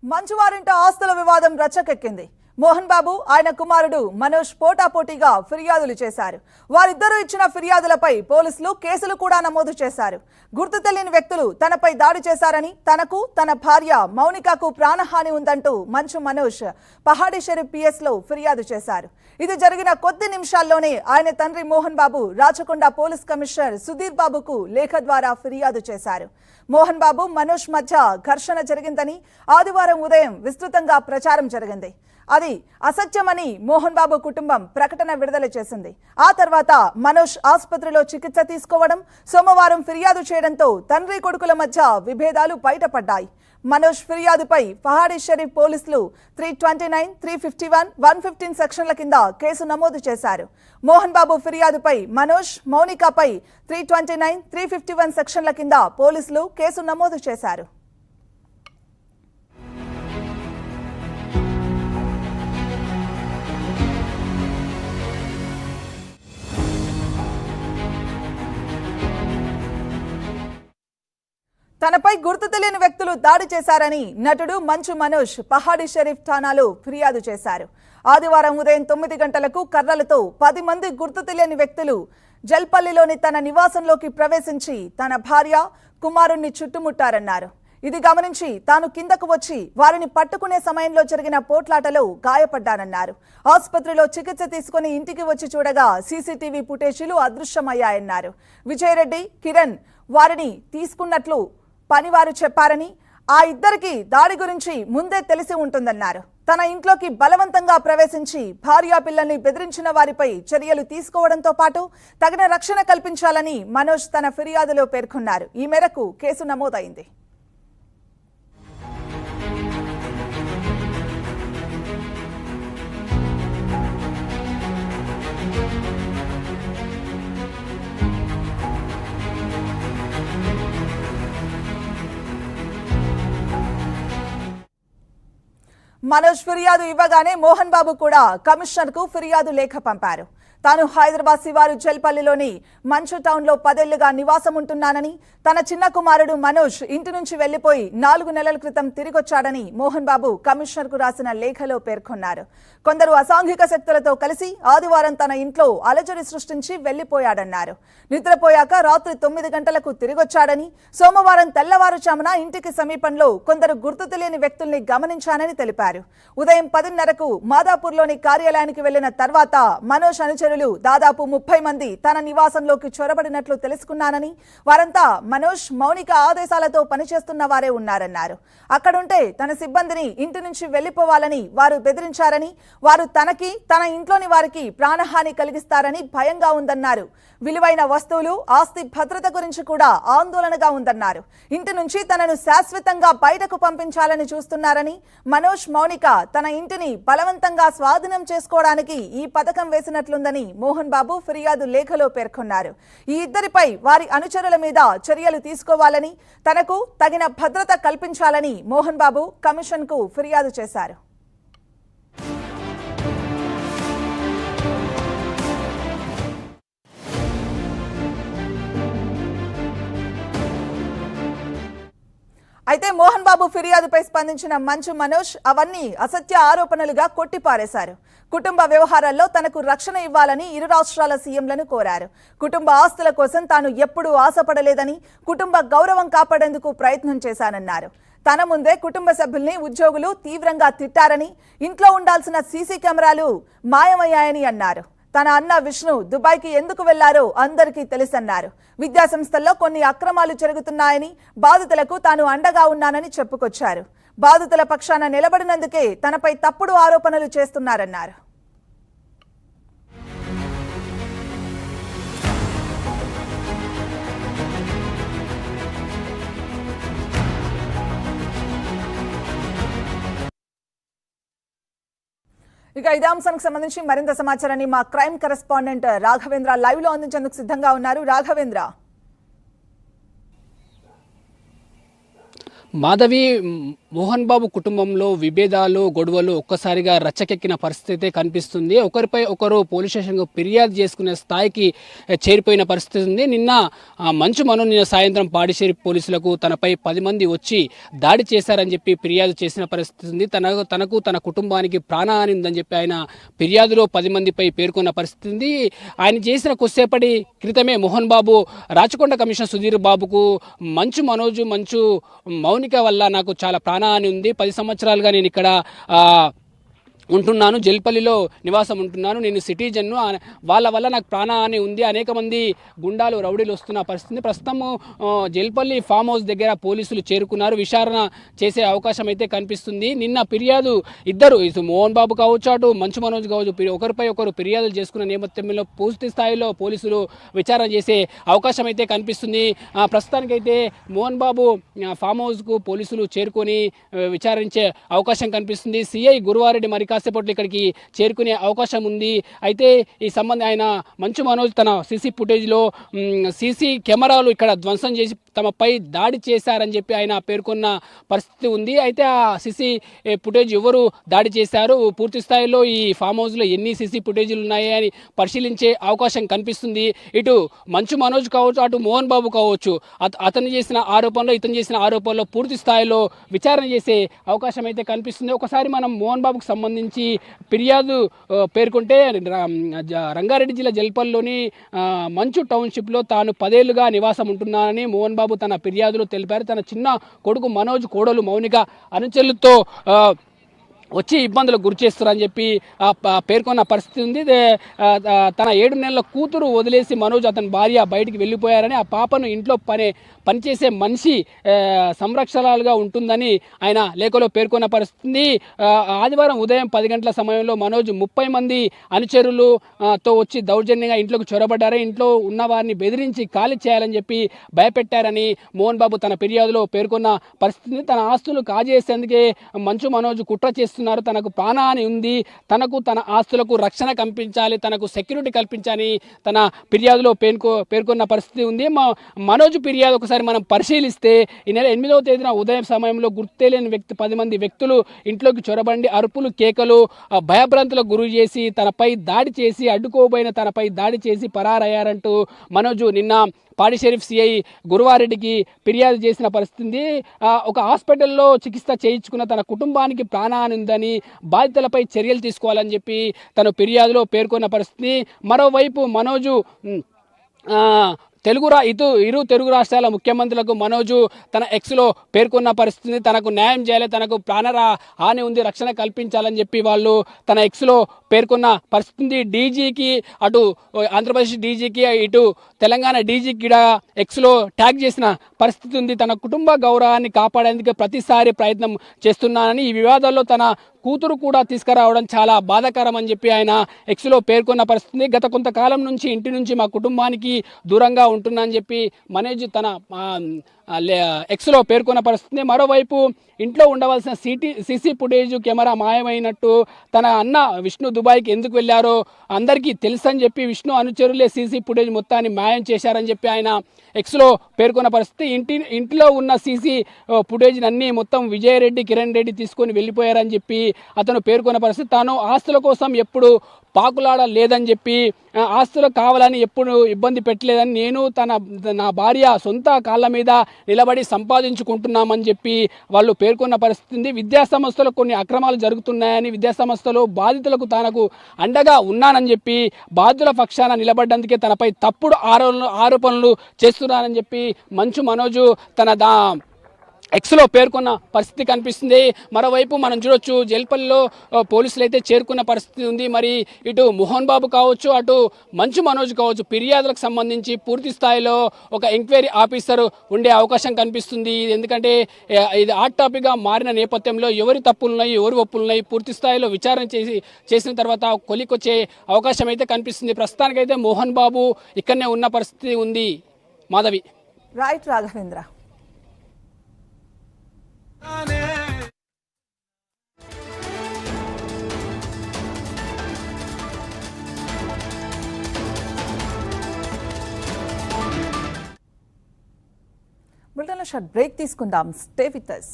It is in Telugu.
మంచువారింట ఆస్తుల వివాదం రచ్చకెక్కింది. మోహన్ బాబు ఆయన కుమారుడు మనోజ్ పోటాపోటీగా ఫిర్యాదులు చేశారు. వారిద్దరూ ఇచ్చిన ఫిర్యాదులపై పోలీసులు కేసులు కూడా నమోదు చేశారు. గుర్తు తెలియని వ్యక్తులు తనపై దాడి చేశారని, తనకు తన భార్య మౌనికకు ప్రాణహాని ఉందంటూ మంచు మనోజ్ పహాడీ షరీఫ్ పిఎస్ లో ఫిర్యాదు చేశారు. ఇది జరిగిన కొద్ది నిమిషాల్లోనే ఆయన తండ్రి మోహన్ బాబు రాచకొండ పోలీస్ కమిషనర్ సుధీర్ బాబుకు లేఖ ద్వారా ఫిర్యాదు చేశారు. మోహన్ బాబు మనోజ్ మధ్య ఘర్షణ జరిగిందని ఆదివారం ఉదయం విస్తృతంగా ప్రచారం జరిగింది. అది అసత్యమని మోహన్ బాబు కుటుంబం ప్రకటన విడుదల చేసింది. ఆ తర్వాత మనోజ్ ఆసుపత్రిలో చికిత్స తీసుకోవడం, సోమవారం ఫిర్యాదు చేయడంతో తండ్రి కొడుకుల మధ్య విభేదాలు బయటపడ్డాయి. మనోజ్ ఫిర్యాదుపై పహాడీ షరీఫ్ పోలీసులు 329, 351, 115 సెక్షన్ల కింద కేసు నమోదు చేశారు. మోహన్ బాబు ఫిర్యాదుపై మనోజ్, మౌనికపై 329, 351 సెక్షన్ల కింద పోలీసులు కేసు నమోదు చేశారు. తనపై గుర్తు తెలియని వ్యక్తులు దాడి చేశారని నటుడు మంచు మనోజ్ పహాడీ షరీఫ్ ఠాణాలో ఫిర్యాదు చేశారు. ఆదివారం ఉదయం 9 గంటలకు కర్రలతో 10 మంది గుర్తు తెలియని వ్యక్తులు జల్పల్లిలోని తన నివాసంలోకి ప్రవేశించి తన భార్య, కుమారుణ్ణి చుట్టుముట్టారన్నారు. ఇది గమనించి తాను కిందకు వచ్చి వారిని పట్టుకునే సమయంలో జరిగిన పోట్లాటలో గాయపడ్డానన్నారు. ఆసుపత్రిలో చికిత్స తీసుకుని ఇంటికి వచ్చి చూడగా సీసీటీవీ ఫుటేజీలు అదృశ్యమయ్యాయన్నారు. విజయరెడ్డి, కిరణ్ వారిని తీసుకున్నట్లు పనివారు చెప్పారని, ఆ ఇద్దరికి దాడి గురించి ముందే తెలిసి ఉంటుందన్నారు. తన ఇంట్లోకి బలవంతంగా ప్రవేశించి భార్యా పిల్లల్ని బెదిరించిన వారిపై చర్యలు తీసుకోవడంతో పాటు తగిన రక్షణ కల్పించాలని మనోజ్ తన ఫిర్యాదులో పేర్కొన్నారు. ఈ మేరకు కేసు నమోదైంది. మనోజ్ ఫిర్యాదు ఇవ్వగానే మోహన్ బాబు కూడా కమిషనర్ కు ఫిర్యాదు లేఖ పంపారు. తాను హైదరాబాద్ శివారు జల్పల్లిలోని మంచు టౌన్ లో 10 ఏళ్లుగా నివాసం ఉంటున్నానని, తన చిన్న కుమారుడు మనోజ్ ఇంటి నుంచి వెళ్లిపోయి 4 నెలల క్రితం తిరిగొచ్చాడని మోహన్ బాబు కమిషనర్ కు రాసిన లేఖలో పేర్కొన్నారు. కొందరు అసాంఘిక శక్తులతో కలిసి ఆదివారం తన ఇంట్లో అలజడి సృష్టించి వెళ్లిపోయాడన్నారు. నిద్రపోయాక రాత్రి 9 గంటలకు తిరిగొచ్చాడని, సోమవారం తెల్లవారుజామున ఇంటికి సమీపంలో కొందరు గుర్తు తెలియని వ్యక్తుల్ని గమనించానని తెలిపారు. ఉదయం 10:30కు మాదాపూర్లోని కార్యాలయానికి వెళ్లిన తర్వాత మనోజ్ అనుచరులు దాదాపు 30 మంది తన నివాసంలోకి చొరబడినట్లు తెలుసుకున్నానని, వారంతా మనోజ్, మౌనిక ఆదేశాలతో పనిచేస్తున్న వారే ఉన్నారన్నారు. అక్కడుంటే తన సిబ్బందిని ఇంటి నుంచి వెళ్లిపోవాలని వారు బెదిరించారని, వారు తనకి, తన ఇంట్లోని వారికి ప్రాణహాని కలిగిస్తారని భయంగా ఉందన్నారు. విలువైన వస్తువులు, ఆస్తి భద్రత గురించి కూడా ఆందోళనగా ఉందన్నారు. ఇంటి నుంచి తనను శాశ్వతంగా బయటకు పంపించాలని చూస్తున్నారని, మనోజ్, మౌనిక తన ఇంటిని బలవంతంగా స్వాధీనం చేసుకోవడానికి ఈ పథకం వేసినట్లుందని మోహన్ బాబు ఫిర్యాదు లేఖలో పేర్కొన్నారు. ఈ ఇద్దరిపై వారి అనుచరుల మీద చర్యలు తీసుకోవాలని, తనకు తగిన భద్రత కల్పించాలని మోహన్ బాబు కమిషన్ కు ఫిర్యాదు చేశారు. అయితే మోహన్ బాబు ఫిర్యాదుపై స్పందించిన మంచు మనోజ్ అవన్నీ అసత్య ఆరోపణలుగా కొట్టిపారేశారు. కుటుంబ వ్యవహారాల్లో తనకు రక్షణ ఇవ్వాలని ఇరు రాష్ట్రాల సీఎంలను కోరారు. కుటుంబ ఆస్తుల కోసం తాను ఎప్పుడూ ఆశపడలేదని, కుటుంబ గౌరవం కాపాడేందుకు ప్రయత్నం చేశానన్నారు. తన ముందే కుటుంబ సభ్యుల్ని ఉద్యోగులు తీవ్రంగా తిట్టారని, ఇంట్లో ఉండాల్సిన సీసీ కెమెరాలు మాయమయ్యాయని అన్నారు. తన అన్న విష్ణు దుబాయ్కి ఎందుకు వెళ్లారో అందరికీ తెలుసన్నారు. విద్యాసంస్థల్లో కొన్ని అక్రమాలు జరుగుతున్నాయని, బాధితులకు తాను అండగా ఉన్నానని చెప్పుకొచ్చారు. బాధితుల పక్షాన నిలబడినందుకే తనపై తప్పుడు ఆరోపణలు చేస్తున్నారన్నారు. ఇక ఇదే అంశానికి సంబంధించి మరింత సమాచారాన్ని మా క్రైమ్ కరెస్పాండెంట్ రాఘవేంద్ర లైవ్ లో అందించేందుకు సిద్ధంగా ఉన్నారు. రాఘవేంద్ర. మాధవి, మోహన్ బాబు కుటుంబంలో విభేదాలు గొడవలు ఒక్కసారిగా రచ్చకెక్కిన పరిస్థితి కనిపిస్తుంది. ఒకరిపై ఒకరు పోలీస్ స్టేషన్కు ఫిర్యాదు చేసుకునే స్థాయికి చేరిపోయిన పరిస్థితి ఉంది. నిన్న మంచు మనోజ్ నిన్న సాయంత్రం పాడిచేరి పోలీసులకు తనపై 10 మంది వచ్చి దాడి చేశారని చెప్పి ఫిర్యాదు చేసిన పరిస్థితి ఉంది. తనకు తన కుటుంబానికి ప్రాణహాని ఉందని చెప్పి ఆయన ఫిర్యాదులో 10 మందిపై పేర్కొన్న పరిస్థితి ఉంది. ఆయన చేసిన కొద్దిసేపటి క్రితమే మోహన్ బాబు రాచకొండ కమిషనర్ సుధీర్ బాబుకు మంచు మనోజ్ మంచు మౌనిక వల్ల నాకు చాలా ప్రాణహాని ఉంది, 10 సంవత్సరాలుగా నేను ఇక్కడ ఉంటున్నాను, జల్పల్లిలో నివాసం ఉంటున్నాను, నేను సిటిజన్ను, వాళ్ళ వల్ల నాకు ప్రాణహాని ఉంది, అనేక మంది గుండాలు రౌడీలు వస్తున్న పరిస్థితి. ప్రస్తుతము జల్పల్లి ఫామ్ హౌస్ దగ్గర పోలీసులు చేరుకున్నారు, విచారణ చేసే అవకాశం అయితే కనిపిస్తుంది. నిన్న ఫిర్యాదు ఇద్దరు మోహన్ బాబు కావచ్చు, అటు మంచు మనోజ్ కావచ్చు, ఒకరిపై ఒకరు ఫిర్యాదులు చేసుకున్న నేపథ్యంలో పూర్తి స్థాయిలో పోలీసులు విచారణ చేసే అవకాశం అయితే కనిపిస్తుంది. ప్రస్తుతానికైతే మోహన్ బాబు ఫామ్ హౌస్కు పోలీసులు చేరుకొని విచారించే అవకాశం కనిపిస్తుంది. సిఐ గురువారెడ్డి మరి కాసేపట్లో ఇక్కడికి చేరుకునే అవకాశం ఉంది. అయితే ఈ ఆయన మంచు మనోజ్ తన సీసీ ఫుటేజ్లో సీసీ కెమెరాలు ఇక్కడ ధ్వంసం చేసి తమపై దాడి చేశారని చెప్పి ఆయన పేర్కొన్న పరిస్థితి ఉంది. అయితే ఆ సీసీ ఫుటేజ్ ఎవరు దాడి చేశారు, పూర్తి స్థాయిలో ఈ ఫామ్ హౌస్లో ఎన్ని సీసీ ఫుటేజీలు ఉన్నాయి అని పరిశీలించే అవకాశం కనిపిస్తుంది. ఇటు మంచు మనోజ్ కావచ్చు, అటు మోహన్ బాబు కావచ్చు, అతను చేసిన ఆరోపణలో ఇతను చేసిన ఆరోపణలో పూర్తి స్థాయిలో విచారణ చేసే అవకాశం అయితే కనిపిస్తుంది. ఒకసారి మనం మోహన్ బాబుకు సంబంధించి ఫిర్యాదు పేర్కొంటే రంగారెడ్డి జిల్లా జల్పల్లిలోని మంచు టౌన్షిప్లో తాను 10 ఏళ్లుగా నివాసం ఉంటున్నానని మోహన్ బాబు తన ఫిర్యాదులో తెలిపారు. తన చిన్న కొడుకు మనోజ్, కోడలు మౌనిక అనుచరులతో వచ్చి ఇబ్బందులకు గురి చేస్తారని చెప్పి పేర్కొన్న పరిస్థితి ఉంది. తన 7 నెలల కూతురు వదిలేసి మనోజ్ అతని భార్య బయటికి వెళ్ళిపోయారని, ఆ పాపను ఇంట్లో పనిచేసే మనిషి సంరక్షణలుగా ఉంటుందని ఆయన లేఖలో పేర్కొన్న పరిస్థితి. ఆదివారం ఉదయం 10 గంటల సమయంలో మనోజ్ 30 మంది అనుచరులతో వచ్చి దౌర్జన్యంగా ఇంట్లోకి చొరబడ్డారని, ఇంట్లో ఉన్న వారిని బెదిరించి ఖాళీ చేయాలని చెప్పి భయపెట్టారని మోహన్ బాబు తన ఫిర్యాదులో పేర్కొన్న పరిస్థితిని. తన ఆస్తులు కాజేసేందుకే మంచు మనోజ్ కుట్ర చేస్తున్నారు, తనకు ప్రాణహాని ఉంది, తనకు తన ఆస్తులకు రక్షణ కల్పించాలి, తనకు సెక్యూరిటీ కల్పించాలని తన ఫిర్యాదులో పేర్కొన్న పరిస్థితి ఉంది. మనోజ్ ఫిర్యాదు ఒకసారి మనం పరిశీలిస్తే ఈ నెల 8వ తేదీన ఉదయం సమయంలో గుర్తులేని 10 మంది వ్యక్తులు ఇంట్లోకి చొరబండి అరుపులు, కేకలు, భయభ్రాంతులకు గురి చేసి తనపై దాడి చేసి అడ్డుకోబోయిన తనపై దాడి చేసి పరారయ్యారంటూ మనోజ్ నిన్న పాడి షరీఫ్ సిఐ గురువారెడ్డికి ఫిర్యాదు చేసిన పరిస్థితి. ఒక హాస్పిటల్లో చికిత్స చేయించుకున్న తన కుటుంబానికి ప్రాణహాని ఉందని, బాధితులపై చర్యలు తీసుకోవాలని చెప్పి తను ఫిర్యాదులో పేర్కొన్న పరిస్థితి. మరోవైపు మనోజు ఇరు తెలుగు రాష్ట్రాల ముఖ్యమంత్రులకు మనోజు తన ఎక్స్లో పేర్కొన్న పరిస్థితి. తనకు న్యాయం చేయాలి, తనకు హాని ఉంది, రక్షణ కల్పించాలని చెప్పి వాళ్ళు తన ఎక్స్లో పేర్కొన్న పరిస్థితి. డీజీకి, అటు ఆంధ్రప్రదేశ్ డీజీకి, ఇటు తెలంగాణ డీజీకి కూడా ఎక్స్లో ట్యాగ్ చేసిన పరిస్థితి ఉంది. తన కుటుంబ గౌరవాన్ని కాపాడేందుకు ప్రతిసారి ప్రయత్నం చేస్తున్నానని, ఈ వివాదాల్లో తన కూతురు కూడా తీసుకురావడం చాలా బాధాకరం అని చెప్పి ఆయన ఎక్స్లో పేర్కొన్న పరిస్థితి. గత కొంతకాలం నుంచి ఇంటి నుంచి మా కుటుంబానికి దూరంగా ఉంటున్నా అని చెప్పి మనోజ్ తన ఎక్స్లో పేర్కొన్న పరిస్థితి. మరోవైపు ఇంట్లో ఉండవలసిన సీసీ ఫుటేజ్ కెమెరా మాయమైనట్టు, తన అన్న విష్ణు దుబాయ్కి ఎందుకు వెళ్ళారో అందరికీ తెలుసని చెప్పి విష్ణు అనుచరులే సీసీ ఫుటేజ్ మొత్తాన్ని మాయం చేశారని చెప్పి ఆయన ఎక్స్లో పేర్కొన్న పరిస్థితి. ఇంటిలో ఉన్న సీసీ ఫుటేజ్ అన్నీ మొత్తం విజయరెడ్డి, కిరణ్ రెడ్డి తీసుకొని వెళ్ళిపోయారని చెప్పి అతను పేర్కొన్న పరిస్థితి. తాను ఆస్తుల కోసం ఎప్పుడు పాకులాడ లేదని చెప్పి, ఆస్తులు కావాలని ఎప్పుడు ఇబ్బంది పెట్టలేదని, నేను నా భార్య సొంత కాళ్ళ మీద నిలబడి సంపాదించుకుంటున్నామని చెప్పి వాళ్ళు పేర్కొన్న పరిస్థితి. విద్యాసంస్థలో కొన్ని అక్రమాలు జరుగుతున్నాయని, విద్యాసంస్థలో బాధితులకు తనకు అండగా ఉన్నానని చెప్పి, బాధితుల పక్షాన నిలబడ్డందుకే తనపై తప్పుడు ఆరోపణలు చేస్తున్నానని చెప్పి మంచు మనోజు తన ఎక్స్లో పేర్కొన్న పరిస్థితి కనిపిస్తుంది. మరోవైపు మనం చూడొచ్చు, జల్పల్లిలో పోలీసులు అయితే చేరుకున్న పరిస్థితి ఉంది. మరి ఇటు మోహన్ బాబు కావచ్చు, అటు మంచు మనోజ్ కావచ్చు, ఫిర్యాదులకు సంబంధించి పూర్తి స్థాయిలో ఒక ఎంక్వైరీ ఆఫీసర్ ఉండే అవకాశం కనిపిస్తుంది. ఎందుకంటే ఇది హాట్ టాపిక్గా మారిన నేపథ్యంలో ఎవరి తప్పులున్నాయి, ఎవరి ఒప్పులున్నాయి పూర్తి స్థాయిలో విచారణ చేసిన తర్వాత కొలికొచ్చే అవకాశం అయితే కనిపిస్తుంది. ప్రస్తుతానికైతే మోహన్ బాబు ఇక్కడనే ఉన్న పరిస్థితి ఉంది. మాధవి. రైట్ రాఘవేంద్ర. బులెటిన్లో షార్ట్ బ్రేక్ తీసుకుందాం. Stay with us.